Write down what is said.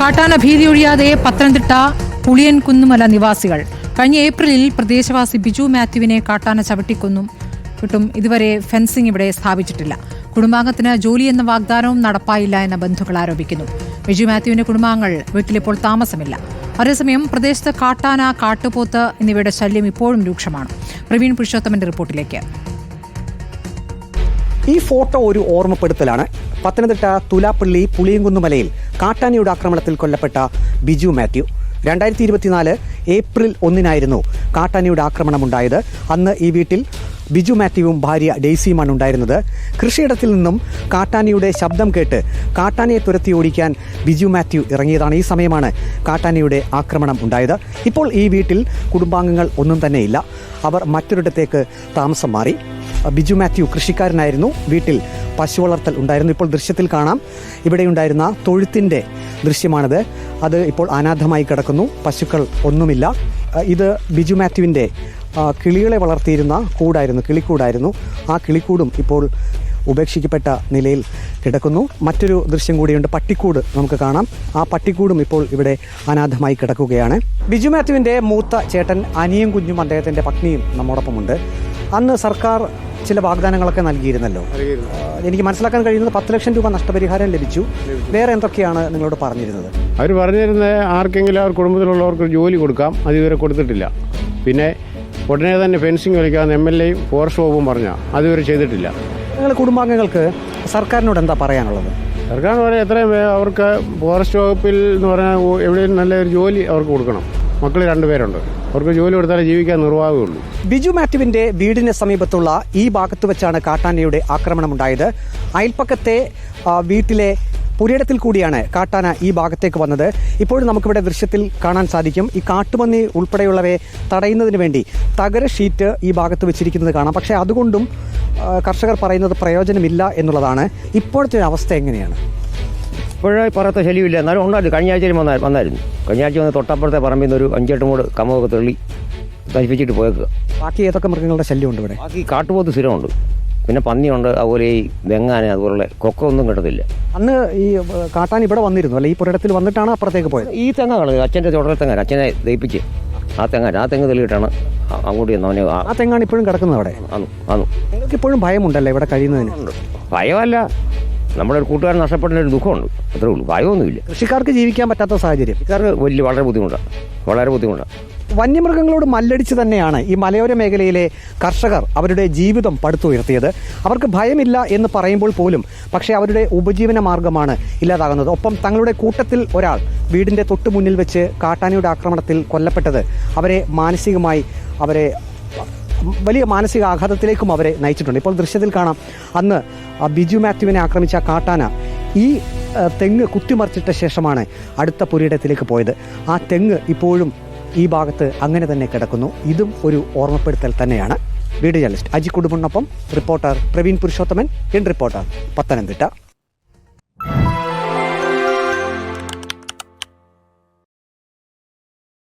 കാട്ടാന ഭീതിയൊഴിയാതെ പത്തനംതിട്ട പുളിയൻകുന്നുമല നിവാസികൾ. കഴിഞ്ഞ ഏപ്രിലിൽ പ്രദേശവാസി ബിജു മാത്യുവിനെ കാട്ടാന ചവിട്ടിക്കൊന്നും കിട്ടും. ഇതുവരെ ഫെൻസിംഗ് ഇവിടെ സ്ഥാപിച്ചിട്ടില്ല. കുടുംബാംഗത്തിന് ജോലി എന്ന വാഗ്ദാനവും നടപ്പായില്ല എന്ന ബന്ധുക്കൾ ആരോപിക്കുന്നു. ബിജു മാത്യുവിന്റെ കുടുംബാംഗങ്ങൾ വീട്ടിലിപ്പോൾ താമസമില്ല. അതേസമയം പ്രദേശത്ത് കാട്ടാന, കാട്ടുപോത്ത് എന്നിവയുടെ ശല്യം ഇപ്പോഴും രൂക്ഷമാണ്. പ്രവീൺ പുരുഷോത്തമന്റെ റിപ്പോർട്ടിലേക്ക്. ഈ ഫോട്ടോ ഒരു ഓർമ്മപ്പെടുത്തലാണ്. പത്തനംതിട്ട തുലാപ്പള്ളി പുളിയൻകുന്നുമലയിൽ കാട്ടാനയുടെ ആക്രമണത്തിൽ കൊല്ലപ്പെട്ട ബിജു മാത്യു. 2024 ഏപ്രിൽ 1 കാട്ടാനയുടെ ആക്രമണമുണ്ടായത്. അന്ന് ഈ വീട്ടിൽ ബിജു മാത്യുവും ഭാര്യ ഡെയ്സിയുമാണ് ഉണ്ടായിരുന്നത്. കൃഷിയിടത്തിൽ നിന്നും കാട്ടാനയുടെ ശബ്ദം കേട്ട് കാട്ടാനയെ തുരത്തി ഓടിക്കാൻ ബിജു മാത്യു ഇറങ്ങിയതാണ്. ഈ സമയമാണ് കാട്ടാനയുടെ ആക്രമണം ഉണ്ടായത്. ഇപ്പോൾ ഈ വീട്ടിൽ കുടുംബാംഗങ്ങൾ ഒന്നും തന്നെയില്ല. അവർ മറ്റൊരിടത്തേക്ക് താമസം മാറി. ബിജു മാത്യു കൃഷിക്കാരനായിരുന്നു. വീട്ടിൽ പശു വളർത്തൽ ഉണ്ടായിരുന്നു. ഇപ്പോൾ ദൃശ്യത്തിൽ കാണാം, ഇവിടെയുണ്ടായിരുന്ന തൊഴുത്തിൻ്റെ ദൃശ്യമാണിത്. അത് ഇപ്പോൾ അനാഥമായി കിടക്കുന്നു. പശുക്കൾ ഒന്നുമില്ല. ഇത് ബിജു മാത്യുവിൻ്റെ കിളികളെ വളർത്തിയിരുന്ന കൂടായിരുന്നു, കിളിക്കൂടായിരുന്നു. ആ കിളിക്കൂടും ഇപ്പോൾ ഉപേക്ഷിക്കപ്പെട്ട നിലയിൽ കിടക്കുന്നു. മറ്റൊരു ദൃശ്യം കൂടിയുണ്ട്, പട്ടിക്കൂട് നമുക്ക് കാണാം. ആ പട്ടിക്കൂടും ഇപ്പോൾ ഇവിടെ അനാഥമായി കിടക്കുകയാണ്. ബിജു മാത്യുവിൻ്റെ മൂത്ത ചേട്ടൻ അനിയും കുഞ്ഞും അദ്ദേഹത്തിൻ്റെ പത്നിയും നമ്മോടൊപ്പമുണ്ട്. അന്ന് സർക്കാർ ചില വാഗ്ദാനങ്ങളൊക്കെ നൽകിയിരുന്നല്ലോ. എനിക്ക് മനസ്സിലാക്കാൻ കഴിയുന്നത് 10 ലക്ഷം രൂപ നഷ്ടപരിഹാരം ലഭിച്ചു. വേറെ എന്തൊക്കെയാണ് നിങ്ങളോട് പറഞ്ഞിരുന്നത്? അവർ പറഞ്ഞിരുന്നത് ആർക്കെങ്കിലും അവർ കുടുംബത്തിലുള്ളവർക്ക് ജോലി കൊടുക്കാം. അത് ഇതുവരെ കൊടുത്തിട്ടില്ല. പിന്നെ ഉടനെ തന്നെ ഫെൻസിങ് വലിക്കാമെന്ന് MLAയും ഫോറസ്റ്റ് വകുപ്പും പറഞ്ഞാൽ അതുവരെ ചെയ്തിട്ടില്ല. നിങ്ങൾ കുടുംബാംഗങ്ങൾക്ക് സർക്കാരിനോട് എന്താ പറയാനുള്ളത്? സർക്കാരിന് പറയാൻ എത്രയും അവർക്ക് ഫോറസ്റ്റ് വകുപ്പിൽ എന്ന് പറഞ്ഞാൽ എവിടെയും നല്ലൊരു ജോലി അവർക്ക് കൊടുക്കണം. മക്കൾ 2 പേരുണ്ട്. അവർക്ക് ജോലി കൊടുത്താലേ ജീവിക്കാൻ നിർവാഹമുള്ളൂ. ബിജു മാത്യുവിന്റെ വീടിന് സമീപത്തുള്ള ഈ ഭാഗത്ത് വെച്ചാണ് കാട്ടാനയുടെ ആക്രമണമുണ്ടായത്. അയൽപ്പക്കത്തെ വീട്ടിലെ പുരയിടത്തിൽ കൂടിയാണ് കാട്ടാന ഈ ഭാഗത്തേക്ക് വന്നത്. ഇപ്പോഴും നമുക്കിവിടെ ദൃശ്യത്തിൽ കാണാൻ സാധിക്കും. ഈ കാട്ടുപന്നി ഉൾപ്പെടെയുള്ളവയെ തടയുന്നതിന് വേണ്ടി തകര ഷീറ്റ് ഈ ഭാഗത്ത് വെച്ചിരിക്കുന്നത് കാണാം. പക്ഷേ അതുകൊണ്ടും കർഷകർ പറയുന്നത് പ്രയോജനമില്ല എന്നുള്ളതാണ്. ഇപ്പോഴത്തെ അവസ്ഥ എങ്ങനെയാണ്? ഇപ്പോഴേ പറയത്ത ശല്യമില്ല. എന്നാലും ഉണ്ടായിരുന്നു. കഴിഞ്ഞ ആഴ്ചയിൽ വന്നായിരുന്നു. കഴിഞ്ഞ ആഴ്ച വന്ന് തൊട്ടപ്പുറത്തെ പറമ്പിൽ നിന്ന് ഒരു 5-8 മൂട് കമൊക്കെ തെള്ളി നശിപ്പിച്ചിട്ട് പോയേക്കുക. ബാക്കി ഏതൊക്കെ മൃഗങ്ങളുടെ ശല്യമുണ്ട് ഇവിടെ? ബാക്കി കാട്ടുപോത്ത് സ്ഥിരമുണ്ട്, പിന്നെ പന്നിയുണ്ട്, അതുപോലെ ഈ വെങ്ങാന, അതുപോലുള്ള കൊക്ക ഒന്നും കിട്ടത്തില്ല. അന്ന് ഈ കാട്ടാൻ ഇവിടെ വന്നിരുന്നു അല്ലെ? ഈ പുരയിടത്തിൽ വന്നിട്ടാണ് അപ്പുറത്തേക്ക് പോയത്. ഈ തെങ്ങാണ് അച്ഛൻ്റെ തുടർ തെങ്ങാൻ, അച്ഛനെ ദയിപ്പിച്ച് ആ തെങ്ങ് തെളിയിട്ടാണ് അങ്ങോട്ട് ചെന്നവനെ. ആ തെങ്ങാണ് ഇപ്പോഴും കിടക്കുന്നത് അവിടെ. നിങ്ങൾക്ക് ഇപ്പോഴും ഭയമുണ്ടല്ലേ ഇവിടെ കഴിയുന്നതിന്? ഭയമല്ല, നമ്മുടെ ഒരു കൂട്ടുകാരൻ നഷ്ടപ്പെടുന്ന ഒരു ദുഃഖമുണ്ട്, അത്രേ ഉള്ളൂ. ഭയമൊന്നുമില്ല. കൃഷിക്കാർക്ക് ജീവിക്കാൻ പറ്റാത്ത സാഹചര്യം. കൃഷിക്കാർക്ക് വളരെ ബുദ്ധിമുട്ടാണ്. വന്യമൃഗങ്ങളോട് മല്ലടിച്ച് തന്നെയാണ് ഈ മലയോര മേഖലയിലെ കർഷകർ അവരുടെ ജീവിതം പടുത്തുയർത്തിയത്. അവർക്ക് ഭയമില്ല എന്ന് പറയുമ്പോൾ പോലും പക്ഷേ അവരുടെ ഉപജീവന മാർഗമാണ് ഇല്ലാതാകുന്നത്. ഒപ്പം തങ്ങളുടെ കൂട്ടത്തിൽ ഒരാൾ വീടിൻ്റെ തൊട്ട് മുന്നിൽ വെച്ച് കാട്ടാനയുടെ ആക്രമണത്തിൽ കൊല്ലപ്പെട്ടത് അവരെ മാനസികമായി വലിയ മാനസിക ആഘാതത്തിലേക്കും അവരെ നയിച്ചിട്ടുണ്ട്. ഇപ്പോൾ ദൃശ്യത്തിൽ കാണാം, അന്ന് ബിജു മാത്യുവിനെ ആക്രമിച്ച കാട്ടാന ഈ തെങ്ങ് കുത്തിമറിച്ചിട്ട ശേഷമാണ് അടുത്ത പുരയിടത്തിലേക്ക് പോയത്. ആ തെങ്ങ് ഇപ്പോഴും ഈ ഭാഗത്ത് അങ്ങനെ തന്നെ കിടക്കുന്നു. ഇതും ഒരു ഓർമ്മപ്പെടുത്തൽ തന്നെയാണ്. വീഡിയോ ജേർണലിസ്റ്റ് അജി കുടുംബനൊപ്പം റിപ്പോർട്ടർ പ്രവീൺ പുരുഷോത്തമൻ, റിപ്പോർട്ടർ, പത്തനംതിട്ട.